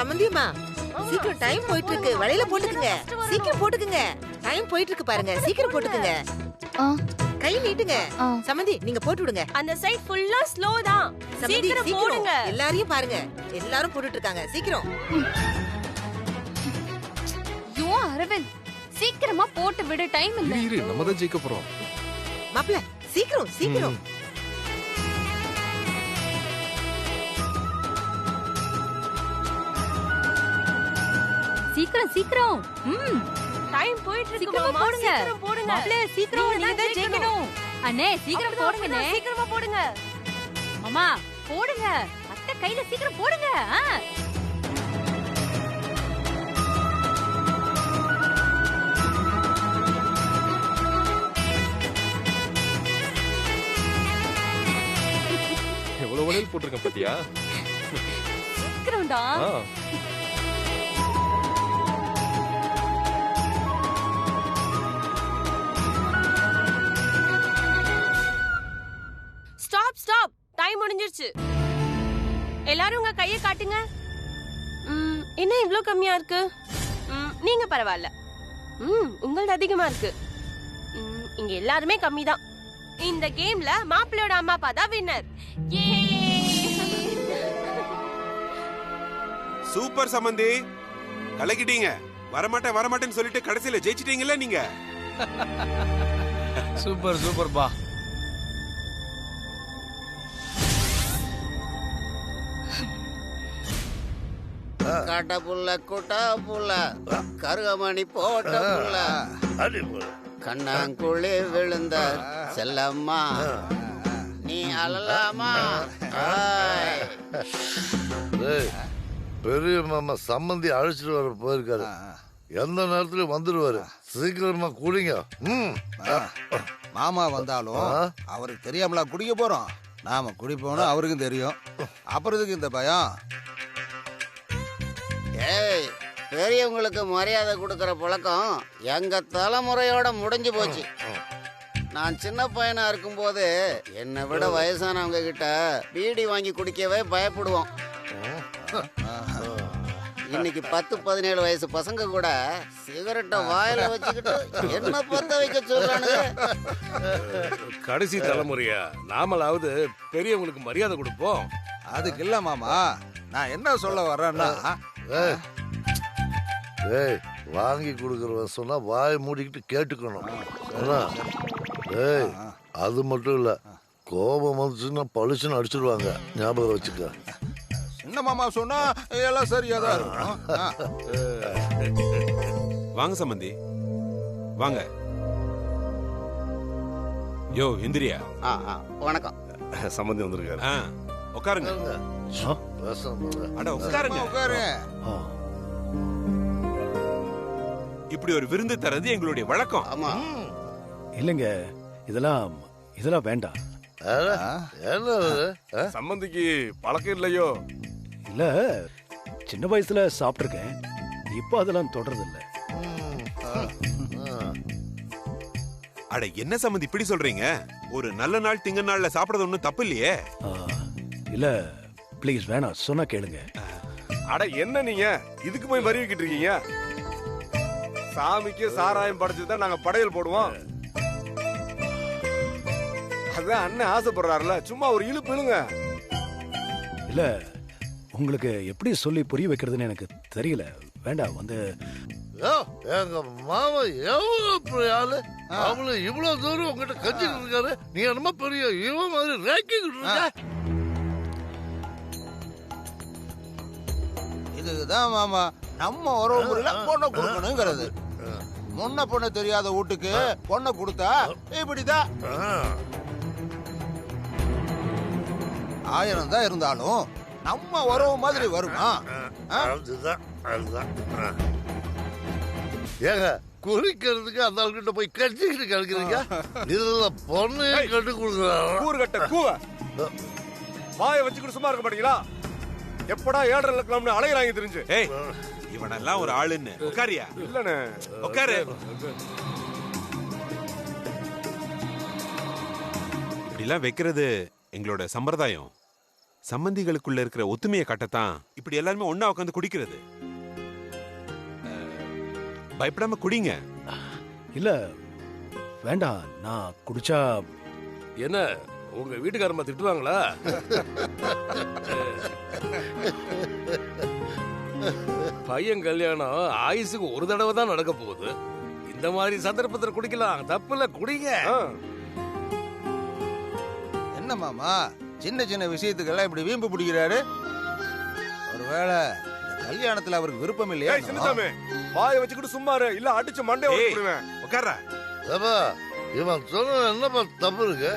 சம்பந்தியம்மா சீக்கிரம் டைம் போயிட்டு இருக்கு. வளையல போட்டுக்குங்க. சீக்கிரம் போட்டுக்குங்க. டைம் போயிட்டு இருக்கு பாருங்க. சீக்கிரம் போட்டுக்குங்க. கை நீட்டுங்க. சம்பந்தி நீங்க போட்டு விடுங்க. அந்த சைடு ஃபுல்லா ஸ்லோ தான். சீக்கிரம் போடுங்க. எல்லாரையும் பாருங்க. எல்லாரும் போட்டுட்டு இருக்காங்க. சீக்கிரம். யோ அரவிந்த், சீக்கிரமா போட்டு விடு. டைம் இல்ல. இரு நம்ம தான் ஜெயிக்க போறோம். மாப்ள சீக்கிரம் சீக்கிரம். சீக்கிரம் சீக்கிரம். டைம் போயிட்டு இருக்கு. சீக்கிரமா போடுங்க. சீக்கிரம் போடுங்க. மாப்ள சீக்கிரம், நீங்க தான் ஜெயிக்கணும். அண்ணே சீக்கிரம் போடுங்க. சீக்கிரமா போடுங்க. மாமா போடுங்க. அத்தை கையில சீக்கிரம் போடுங்க. எவ்வளவு வளையல் போட்டிருக்கேன் பாத்தியா? சீக்கிரம்டா. Stop stop. டைம் முடிஞ்சிருச்சு. எல்லாரும் உங்க கையை காட்டுங்க. என்ன இவ்ளோ கம்மியா இருக்கு? நீங்க பரவாயில்ல. உங்களது அதிகமா இருக்கு. இங்க எல்லாருமே கம்மி தான். இந்த கேம்ல மாப்பிள்ளையோட அம்மா அப்பா தான் வின்னர். சூப்பர் சம்பந்தி, கலக்கிட்டீங்க. வரமாட்டேன்னு சொல்லிட்டு கடைசியில ஜெயிச்சிட்டீங்கல்ல நீங்க. சூப்பர் சூப்பர் பா. காட்ட புள்ள கூட்டா புள்ள கருகமணி போட்ட புள்ள கண்ணாங்குழி விழுந்த செல்லம்மா நீ அழலாமா? பெரிய மாமா சம்பந்தி அழைச்சிட்டு வர போயிருக்காரு. எந்த நேரத்திலும் வந்துடுவாரு. சீக்கிரமா குடிங்க. மாமா வந்தாலும் அவருக்கு தெரியாமலா குடிக்க போறோம். நாம குடிப்போம்னு அவருக்கும் தெரியும். அப்புறம் இதுக்கு இந்த பயம்? ஏய், பெரியவங்களுக்கு மரியாதை கொடுக்கற பழக்கம் எங்க தலைமுறையோட முடிஞ்சு போச்சு. நான் சின்ன பையனா இருக்கும்போது என்னை விட வயசானவங்க கிட்ட பீடி வாங்கி குடிக்கவே பயப்படுவோம். இன்னைக்கு 10-17 வயசு பசங்க கூட சிகரெட்டை வாயில வச்சுக்கிட்டு என்ன பத்த வைக்க சொல்றானுங்க. கடைசி தலைமுறையா நாமளாவது பெரியவங்களுக்கு மரியாதை கொடுப்போம். அதுக்கு இல்ல மாமா, நான் என்ன சொல்ல வர்றேன்னா, ஏய் வாங்கி கொடுக்கறவன் சொன்னா வாயை மூடிக்கிட்டு கேட்டுக்கணும். ஏய் அது மட்டும் இல்ல, கோபம் வந்துச்சுன்னா பளிச்சுன்னு அடிச்சிடுவாங்க. ஞாபகம் வச்சுக்க. சின்ன மாமா சொன்னா எல்லாம் சரியாதான் இருக்கும். வாங்க சம்பந்தி வாங்க. யோ இந்திரியா. வணக்கம். சம்பந்தி வந்திருக்காரு. உட்காருங்க. அட உட்காருங்க. உட்காரு. இப்படி ஒரு விருந்து தரது எங்களுடைய வழக்கம். ஆமா. இல்லங்க, இதெல்லாம் வேண்டாம். சம்பந்திக்கு பழக்கம் இல்லையோ? இல்ல, சின்ன வயசுல சாப்பிட்டிருக்கேன். இப்ப அதெல்லாம் தொடர்றது இல்ல. அட என்ன சம்பந்தி இப்படி சொல்றீங்க? ஒரு நல்ல நாள் திங்க நாள்ல சாப்பிடுறது ஒண்ணும் தப்பு இல்லையே. இல்ல ப்ளீஸ் வேணாம், சொன்னா கேளுங்க. அட என்ன நீங்க இதுக்கு போய் மறிவிக்கிட்டு இருக்கீங்க? சாமிக்கு சாராயம் படைச்சுதான் நாங்க படையல் போடுவோம். அதான் அண்ணன் ஆசைப்படுறாருல, சும்மா ஒரு இழுப்பு இழுங்க. இல்ல உங்களுக்கு எப்படி சொல்லி புரிய வைக்கிறதுன்னு எனக்கு தெரியல. வேண்டாம். வந்து எங்க மாமா எவ்வளவு பெரிய ஆளு, அவளு இவ்வளவு தூரம் உங்ககிட்ட கஞ்சிட்டு இருக்காரு. நீ என்னமோ பெரிய இவன் மாதிரி ரேக்கிக்கிட்டு இருக்க. இதுதான் மாமா நம்ம உறவு முறையில பொண்ணை கொடுக்கணுங்கிறது. முன்ன பொண்ணு தெரியாத வீட்டுக்கு பொண்ணை கொடுத்தா இப்படிதான். 1000 தான் இருந்தாலும் நம்ம உறவு மாதிரி வருமா? ஏங்க குறிக்கிறதுக்கு அந்த ஆள்கிட்ட போய் கட்சிக்கிட்டு கிடக்குறீங்க. இதுல பொண்ணு கட்டு கொடுக்குறாங்க. கூறுகட்ட கூவ வாயை வச்சுக்கிட்டு சும்மா இருக்க மாட்டீங்களா? எப்படா 7.5 லட்சம்னு அலையறாங்க தெரிஞ்சு. ஏய் இவனெல்லாம் ஒரு ஆளுன்னு உட்காரியா? இல்லனே உட்காரு. இப்படிலாம் வைக்கிறது எங்களோட சம்பிரதாயம். சம்பந்திகளுக்குள்ள இருக்கிற ஒத்துமையை காட்டத்தான் இப்படி எல்லாருமே ஒண்ணா உட்காந்து குடிக்கிறது. பயப்படாம குடிங்க. இல்ல வேண்டாம், நான் குடிச்சா என்ன உங்க வீட்டுக்காரம்மா திட்டுவாங்களா? பையன் கல்யாணம் ஆயுசுக்கு ஒரு தடவை தான் நடக்க போகுது. இந்த மாதிரி சந்தர்ப்பத்தில் குடிக்கலாம், தப்புல குடிங்க. என்ன மாமா சின்ன சின்ன விஷயத்துக்கெல்லாம் இப்படி வீம்பு பிடிக்கிறாரு? ஒருவேளை இந்த கல்யாணத்துல அவருக்கு விருப்பம் இல்லையா? சின்னசாமி வாயை வச்சுக்கிட்டு சும்மா இரு, இல்ல அடிச்சு மண்டையை உடைச்சிடுவேன். உட்கார்றா. ஏப்பா இவன் சொன்ன என்னப்பா தப்பு இருக்கு?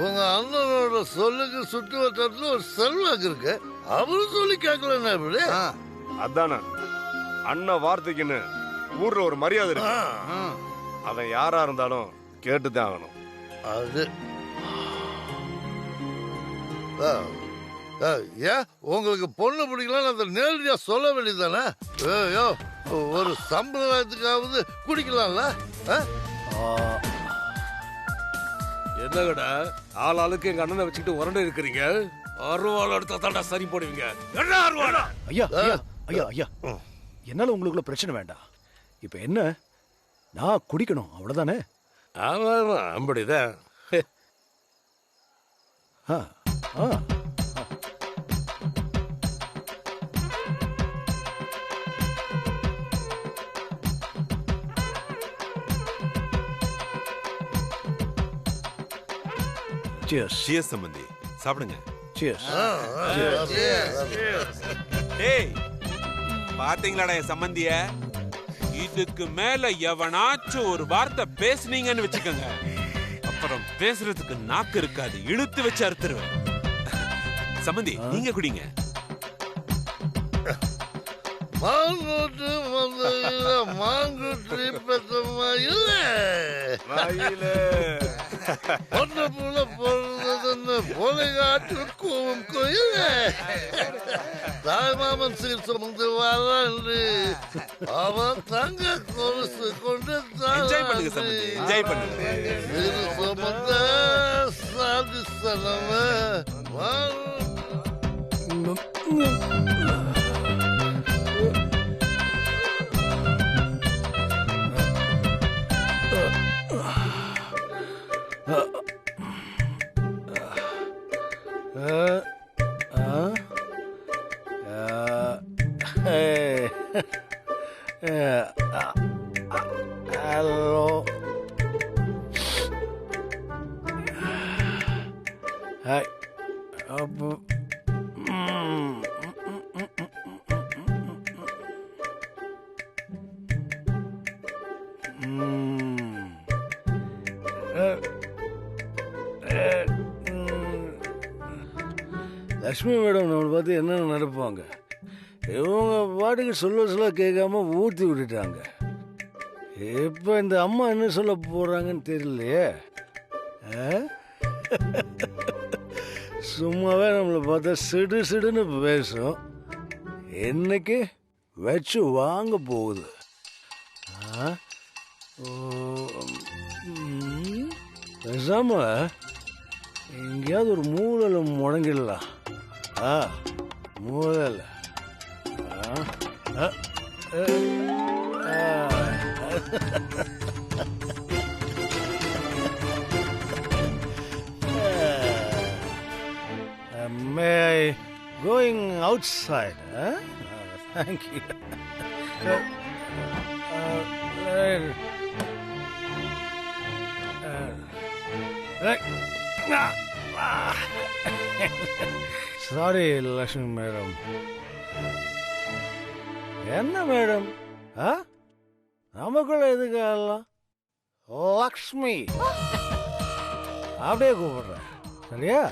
உங்க அண்ணனோட சொல்லுக்கு சுட்டு வட்டத்துல ஒரு செல்வாக்கு இருக்கு, அவரு சொல்லி கேட்கலன்னா எப்படி? அதானே அண்ணன் வார்த்தைக்குன்னு ஊர்ல ஒரு மரியாதை இருக்கு. அவன் யாரா இருந்தாலும் கேட்டுதான் ஆகணும். அது ஏன் உங்களுக்கு பொண்ணு பிடிக்கலாம் அதை நேரடியா சொல்ல வேண்டியதானே? ஐயோ ஒரு சம்பிரதாயத்துக்காவது குடிக்கலாம்ல? என்ன கடை ஆளாளுக்கு எங்க அண்ணனை வச்சுக்கிட்டு உரண்டை இருக்கிறீங்க. அருவாள் எடுத்தா தாண்டா சரி போடுவீங்க. என்ன அருவாளா? ஐயா ஐயா ஐயா ஐயா, என்னால உங்களுக்குள்ள பிரச்சனை வேண்டாம். இப்ப என்ன, நான் குடிக்கணும் அவ்வளவுதானே? ஆமா அப்படிதான். ஆ ஆ Cheers. Cheers சம்பந்தி. சாப்பிடுங்க. Cheers. டேய் பாத்தீங்களாடா என் சம்பந்திய? இதுக்கு மேல எவனாச்சும் ஒரு வார்த்தை பேசுனீங்கன்னு வச்சுக்கோங்க, அப்புறம் பேசுறதுக்கு நாக்கு இருக்காது, இழுத்து வச்சு அறுத்துருவேன். சம்பந்தி நீங்க குடிங்க. மாங்கூட்டு மாங்கூட்டு பெற்றமா இல்ல பொண்ணு புள்ள பொழுதுன்னு பொலைகாட்டு கோவும் கோயில தாய்மாமன் சீர் சுமந்து வாழாண்டு அவன் தங்க கொலுசு கொண்டு என்ஜாய் பண்ணுங்க சம்பந்தி, என்ஜாய் பண்ணுங்க. இது சுமந்த சாதி சனவ Hello. Hi. லட்சுமி மேடம் நம்மளை பார்த்து என்னென்ன நடப்பாங்க, இவங்க பாட்டுக்கு சொல்ல கேட்காம ஊற்றி விட்டுட்டாங்க. இப்போ இந்த அம்மா என்ன சொல்ல போறாங்கன்னு தெரியலையே. சும்மாவே நம்மளை பார்த்தா சிடு சிடுன்னு பேசும், என்னைக்கு வச்சு வாங்க போகுது. பேசாம எங்கேயாவது ஒரு மூலையில் முடங்கிடலாம். மூலையில் May I going outside? Thank you. Sorry, Lakshmi madam. என்ன மேடம் நமக்குள்ள எதுக்கு எல்லாம் லக்ஷ்மி அப்படியே கூப்பிடுறேன், சரியா?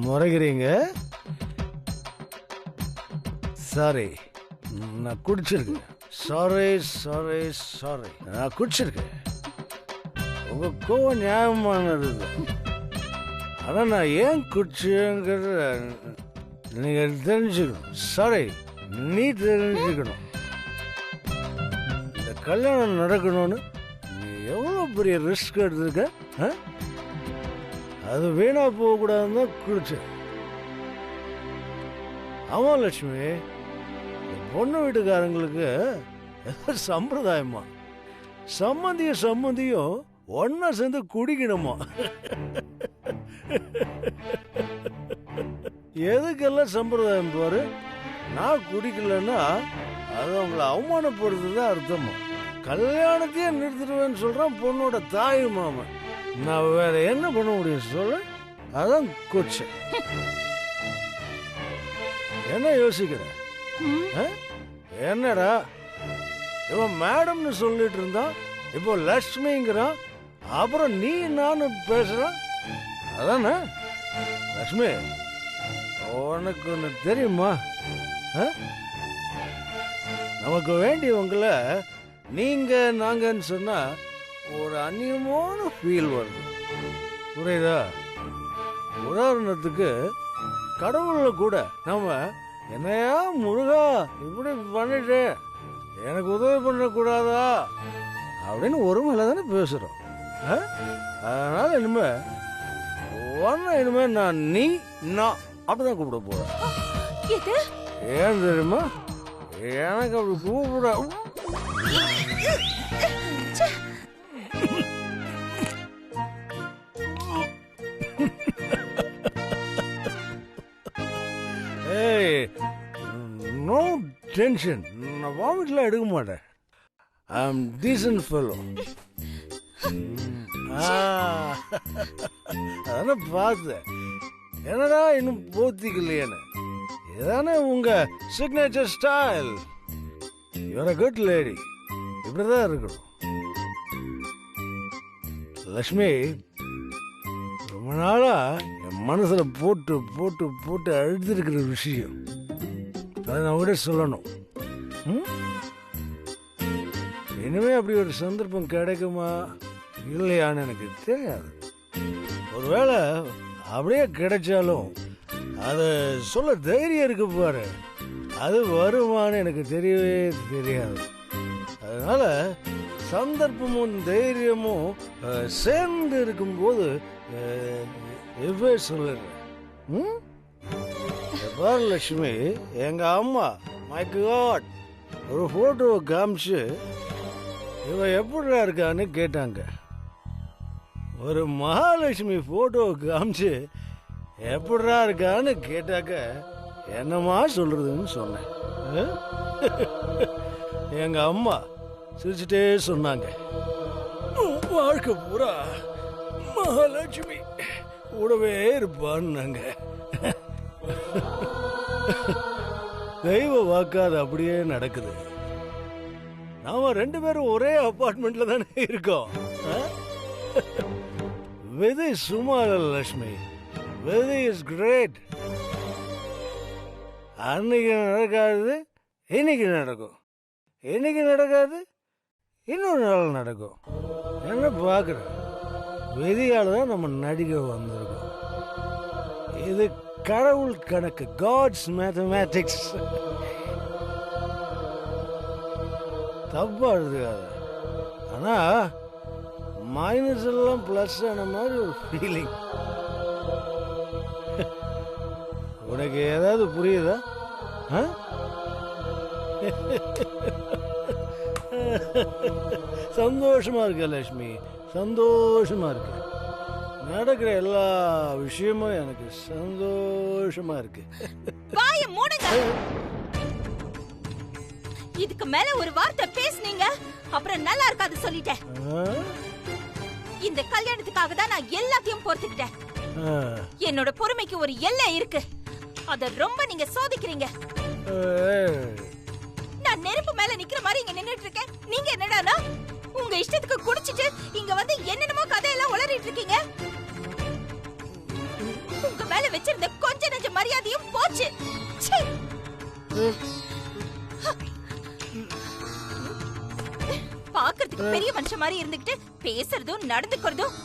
முறைகிறீங்க? சாரி, நான் குடிச்சிருக்கேன். சாரி சாரி சாரி, நான் குடிச்சிருக்கேன். உங்க கோவம் நியாயமானது, ஆனா நான் ஏன் குடிச்சுங்கிறத நீங்க தெரிஞ்சுக்கணும். சாரி, நீ தெரிஞ்சுக்கணும். இந்த கல்யாணம் நடக்கணும்னு நீ எவ்வளவு பெரிய ரிஸ்க் எடுத்திருக்க, அது வீணா போகக்கூடாதுன்னு தான் குடிச்சேன். ஆமா லட்சுமி, பொண்ணு வீட்டுக்காரங்களுக்கு சம்பிரதாயமா சம்மந்தியும் ஒன்னா சேர்ந்து குடிக்கணுமா. எதுக்கெல்லாம் சம்பிரதாயம் பாரு. நான் குடிக்கலன்னா அது அவங்களை அவமானப்படுத்துதான் அர்த்தமா. கல்யாணத்தையே நிறுத்திடுவேன்னு சொல்றான் பொண்ணோட தாய் மாமன். நான் வேற என்ன பண்ண முடியும் சொல்ல? அதான் குடிச்சேன். என்ன யோசிக்கிற? என்னடா இவன் மேடம்னு சொல்லிட்டு இருந்தான், இப்போ லட்சுமிங்கிறான், அப்புறம் நீ நானும் பேசுறான். அதானே லட்சுமி, உனக்கு ஒன்று தெரியுமா? நமக்கு வேண்டியவங்கள நீங்க நாங்கன்னு சொன்னா ஒரு அந்நியமான ஃபீல் வருது, புரியுதா? உதாரணத்துக்கு கடவுள்ல கூட நம்ம என்னையா முருகா இப்படி பண்ணிட்டு எனக்கு உதவி பண்ணக்கூடாதா அப்படின்னு ஒரு மேல தானே பேசுறோம். அதனால இனிமே நான் நீ நான் அப்படிதான் கூப்பிட போறேன். ஏன் தெரியுமா? எனக்கு அப்படி கூப்பிட நோ டென்ஷன். நான் வாமிட்லாம் எடுக்க மாட்டேன். I am decent fellow. அதான பார்த்தேன். என்னடா இன்னும் போத்திக்கலையேன்னு. இதானே உங்க signature style. You're a good lady. இப்படிதான் இருக்கணும். லட்சுமி, ரொம்ப நாளா என் மனசுல போட்டு போட்டு போட்டு அழுதுருக்கிற விஷயம் அதை நான் கூட சொல்லணும். இனிமே அப்படி ஒரு சந்தர்ப்பம் கிடைக்குமா இல்லையான்னு எனக்கு தெரியாது. ஒருவேளை அப்படியே கிடைச்சாலும் அதை சொல்ல தைரியம் இருக்கு பாரு, அது வருமானு எனக்கு தெரியவே தெரியாது. அதனால சந்தர்ப்பமும் தைரியமும் சேர்ந்து இருக்கும்போது எவ்வே சொல்லுறேன். பாரு லட்சுமி, எங்க அம்மா மை காட் ஒரு போட்டோவை காமிச்சு இவ எப்படிடா இருக்கான்னு கேட்டாங்க. ஒரு மகாலட்சுமி போட்டோவை காமிச்சு எப்படிடா இருக்கான்னு கேட்டாக்க என்னமா சொல்றதுன்னு சொன்னேன். எங்க அம்மா சிரிச்சுட்டே சொன்னாங்க, வாழ்க்கை பூரா மகாலட்சுமி கூடவே இருப்பான்னாங்க. தெய்வ வாக்காது அப்படியே நடக்குது. நாம 2 பேரும் ஒரே அபார்ட்மெண்ட்ல தானே இருக்கோம். விதி சும்மா லட்சுமி, விதி இஸ் கிரேட். அன்னைக்கு நடக்காது இன்னைக்கு நடக்கும், இன்னைக்கு நடக்காது இன்னொரு நாள் நடக்கும். என்ன பாக்குற? விதியால தான் நம்ம நடிகை வந்திருக்கோம். இது கடவுள் கணக்கு, காட்ஸ் மேத்தமேட்டிக்ஸ். தப்பா எழுதுக்காத. ஆனா மைனஸ் எல்லாம் பிளஸ் ஆன மாதிரி ஒரு ஃபீலிங். உனக்கு ஏதாவது புரியுதா? சந்தோஷமா இருக்க லட்சுமி, சந்தோஷமா இருக்கு. நடக்கிற எல்லா விஷயமும் எனக்கு சந்தோஷமா இருக்கு. வாயை மூடுங்க. இதுக்கு மேல ஒரு வார்த்தை பேசுனீங்க அப்புறம் நல்லா இருக்காது சொல்லிட்டேன். இந்த கல்யாணத்துக்காக தான் நான் எல்லாத்தையும் பொறுத்துக்கிட்டேன். என்னோட பொறுமைக்கு ஒரு எல்லை இருக்கு, அத ரொம்ப நீங்க சோதிக்கிறீங்க. நான் நெருப்பு மேல நிக்கிற மாதிரி இங்க நின்னுட்டு இருக்கேன். நீங்க என்னடானா உங்க இஷ்டத்துக்கு குடிச்சிட்டு இங்க வந்து என்னென்னமோ கதையெல்லாம் உளறிட்டு இருக்கீங்க. உங்க மேல வச்சிருந்த கொஞ்ச நெஞ்ச மரியாதையும் போச்சு. பாக்குறதுக்கு பெரிய மனுஷன் மாதிரி இருந்துகிட்டு பேசுறதும் நடந்துக்கிறதும்.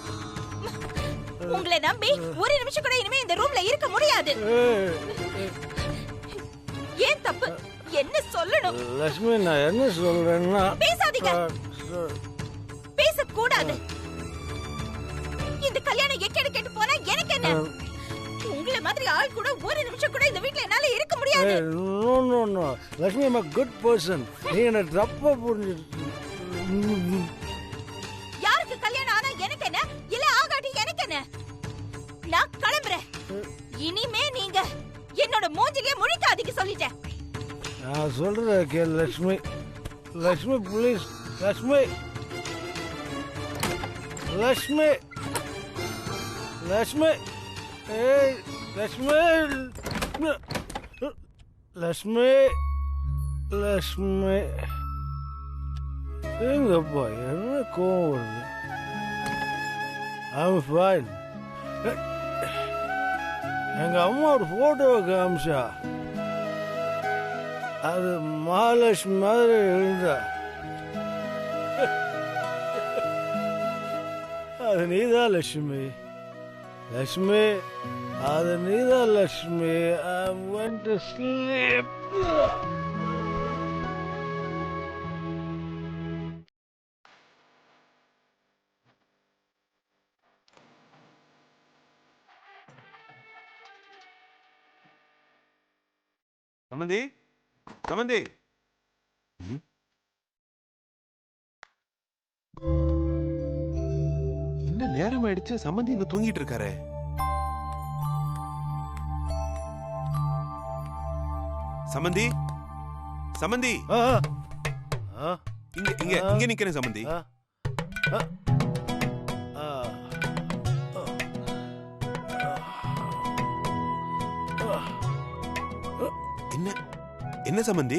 உங்களை நம்பி ஒரு நிமிஷம் கூட இனிமே இந்த ரூம்ல இருக்க முடியாது. ஏன் தப்பு? என்ன சொல்லணும்? லட்சுமி, நான் என்ன சொல்றேன்னா பேசாதீங்க. பேசக்கூடாது. இந்த கல்யாணம் எக்கேடு கேட்டு போனா எனக்கு என்ன? உங்களை மாதிரி ஆள் கூட ஒரு நிமிஷம் கூட இந்த வீட்ல என்னால இருக்க முடியாது. No no no Lakshmi I'm a good person. நீ என்ன தப்பா புரிஞ்சு. யாருக்கு கல்யாணம் ஆனா எனக்கு என்ன, இல்ல ஆகாட்டி எனக்கு என்ன? நான் கிளம்புறேன். இனிமே நீங்க என்னோட மூஞ்சிலே முழிக்காதீங்க சொல்லிட்டேன். நான் சொல்றேன் கே லட்சுமி. லட்சுமி ப்ளீஸ். லட்சுமி லட்சுமி லட்சுமி ஏய் லட்சுமி லட்சுமி லட்சுமி எங்கப்பா என்ன கோவம் வருது? I'm fine. எங்க அம்மா ஒரு போட்டோவை காமிச்சா, அது மகாலட்சுமி மாதிரி இருந்தா. அது நீதான் லட்சுமி. லட்சுமி அது நீதான் Lakshmi. I went to sleep. சமந்தி சமந்தி என்ன நேரம் ஆயிடுச்சு? சமந்தி இங்க தூங்கிட்டு இருக்காரு. சமந்தி சமந்தி இங்க இங்க இங்க நிக்கிறேன் சமந்தி. என்ன என்ன சமந்தி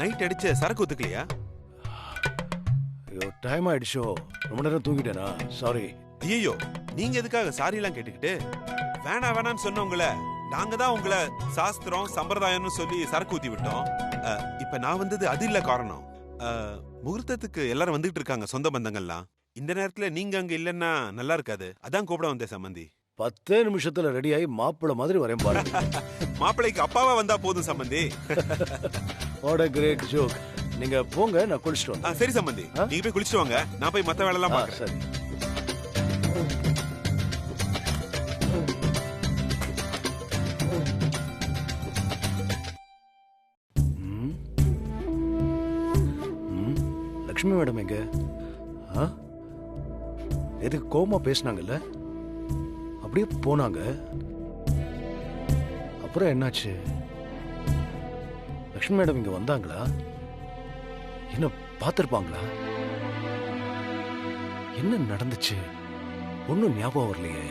நைட் அடிச்ச சரக்கு ஒத்துக்கலையா? ஐயோ டைம் ஆயிடுச்சோ, ரொம்ப நேரம் தூங்கிட்டேனா, சாரி. ஐயோ நீங்க எதுக்காக சாரி எல்லாம் கேட்டுக்கிட்டு? வேணான்னு சொன்னவங்கள நாங்க தான் உங்களை சாஸ்திரம் சம்பிரதாயம்னு சொல்லி சரக்கு ஊத்தி விட்டோம். இப்ப நான் வந்தது அது இல்ல காரணம். முகூர்த்தத்துக்கு எல்லாரும் வந்துட்டு இருக்காங்க சொந்த பந்தங்கள்லாம். இந்த நேரத்துல நீங்க அங்க இல்லன்னா நல்லா இருக்காது, அதான் கூப்பிட வந்தேன் சம்பந்தி. 10 நிமிஷத்துல ரெடி ஆகி மாப்பிள்ள மாதிரி வரேன் பாரு. மாப்பிள்ளைக்கு அப்பாவா வந்தா போதும் சம்பந்தி. What a great joke. நீங்க போங்க, நான் குளிச்சிட்டு வரேன். சரி சம்பந்தி, நீங்க போய் குளிச்சிட்டு வாங்க, நான் போய் மத்த வேலை எல்லாம் பார்க்கறேன். சரி. லட்சுமி மேடம் எங்க? எதுக்கு கோமா பேசினாங்கல்ல, அப்படியே போனாங்க. அப்புறம் என்னாச்சு? லட்சுமி மேடம் இங்க வந்தாங்களா? என்ன பார்த்திருப்பாங்களா? என்ன நடந்துச்சு? ஒன்னும் ஞாபகம் வரலையே.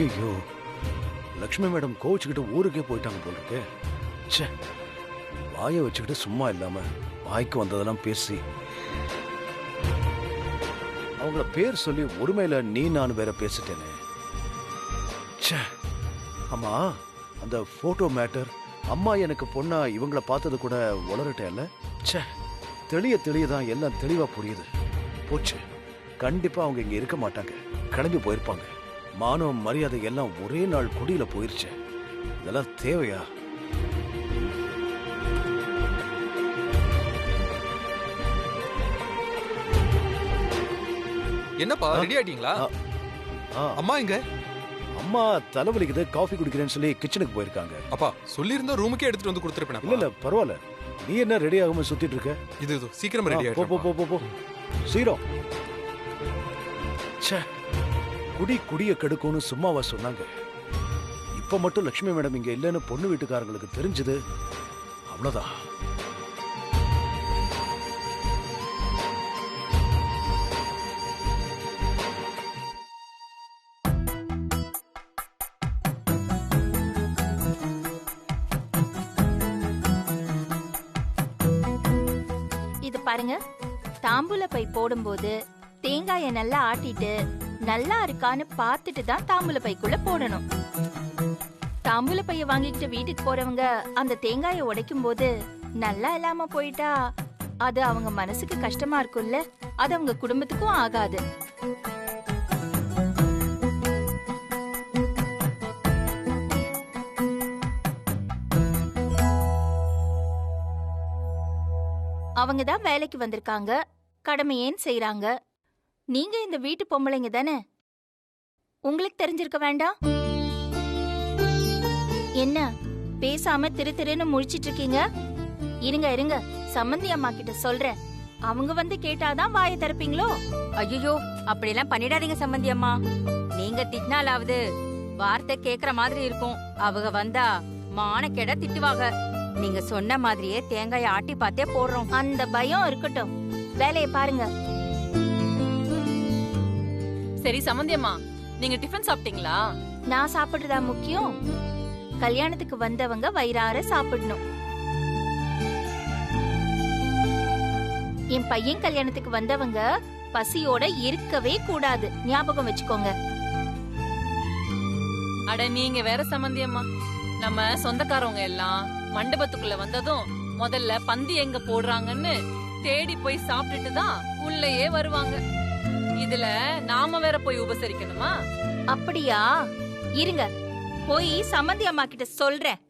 ஐயோ, லட்சுமி மேடம் கோவிச்சுக்கிட்டு ஊருக்கே போயிட்டாங்க போல இருக்கு. ச்சே, வாயை வச்சுக்கிட்டு சும்மா இல்லாம வாய்க்கு வந்ததெல்லாம் பேசி அவங்கள பேர் சொல்லி ஒருமையில நீ நான் வேற பேசிட்டேனே. ச்சே. அம்மா, அந்த போட்டோ மேட்டர், அம்மா எனக்கு பொண்ணா இவங்கள பார்த்தது கூட உளறிட்டேன்ல. ச்சே, தெளியதான் எல்லாம் தெளிவா புரியுது. போச்சு, கண்டிப்பா அவங்க இங்க இருக்க மாட்டாங்க, கிளம்பி போயிருப்பாங்க. மானம் மரியாதை எல்லாம் ஒரே நாள் குடியில போயிருச்சு. இதெல்லாம் தேவையா? என்னப்பா, ரெடி ஆயிட்டீங்களா? அம்மா எங்க? அம்மா தலைவலிக்குது, காஃபி குடிக்கிறேன்னு சொல்லி கிச்சனுக்கு போயிருக்காங்க. அப்பா சொல்லியிருந்தா ரூமுக்கே எடுத்துட்டு வந்து கொடுத்துருப்பேன். இல்ல பரவாயில்ல, நீ என்ன ரெடி ஆகாம சுத்திட்டு இருக்க? இது சீக்கிரம் ரெடி ஆயிடு. போ சீக்கிரம். ச்சே, குடிய கெடுக்கும்னு சும்மாவா சொன்னாங்க? இப்ப மட்டும் லட்சுமி மேடம் இங்க இல்லைன்னு பொண்ணு வீட்டுக்காரங்களுக்கு தெரிஞ்சது, அவ்வளவுதான். பாருங்க, தாம்பூல பை போடும்போது தேங்காயை நல்லா ஆட்டிட்டு நல்லா இருக்கான்னு பார்த்துட்டு தான் தாம்பூல பைக்குள்ள போடணும். தாம்பூல பைய வாங்கிட்டு வீட்டுக்கு போறவங்க அந்த தேங்காயை உடைக்கும் போது நல்லா இல்லாம போயிட்டா அது அவங்க மனசுக்கு கஷ்டமா இருக்கும்ல, அது அவங்க குடும்பத்துக்கும் ஆகாது. அவங்க தான் வேலைக்கு வந்திருக்காங்க, கடமையேன்னு செய்யறாங்க. நீங்க இந்த வீட்டு பொம்பளைங்க தானே, உங்களுக்கு தெரிஞ்சிருக்க வேண்டாம்? என்ன பேசாம திரு திருன்னு முழிச்சிட்டு இருக்கீங்க? இருங்க இருங்க, சம்மந்தி அம்மா கிட்ட சொல்றேன். அவங்க வந்து கேட்டாதான் வாயை திறப்பீங்களோ? ஐயோ, அப்படியெல்லாம் பண்ணிடாதீங்க சம்பந்தி அம்மா. நீங்க திட்டினாலாவது வார்த்தை கேக்குற மாதிரி இருக்கும். அவங்க வந்தா மானக்கெட திட்டுவாங்க. நீங்க சொன்ன மாதிரியே தேங்காயை ஆட்டி பார்த்தே போடுறோம். அந்த பயம் இருக்கட்டும், வேலையை பாருங்க. சரி சம்பந்தி அம்மா, நீங்க டிஃபன் சாப்பிட்டீங்களா? நான் சாப்பிடுறதா முக்கியம்? கல்யாணத்துக்கு வந்தவங்க வயிறார சாப்பிடணும். என் பையன் கல்யாணத்துக்கு வந்தவங்க பசியோட இருக்கவே கூடாது, ஞாபகம் வச்சுக்கோங்க. அட நீங்க வேற சம்பந்தி அம்மா, நம்ம சொந்தக்காரவங்க எல்லாம் மண்டபத்துக்குள்ள வந்ததும் முதல்ல பந்தி எங்க போடுறாங்கன்னு தேடி போய் சாப்பிட்டுட்டு தான் உள்ளேயே வருவாங்க. இதுல நாம வேற போய் உபசரிக்கணுமா? அப்படியா? இருங்க, போய் சம்மந்தி அம்மா கிட்ட சொல்றேன்.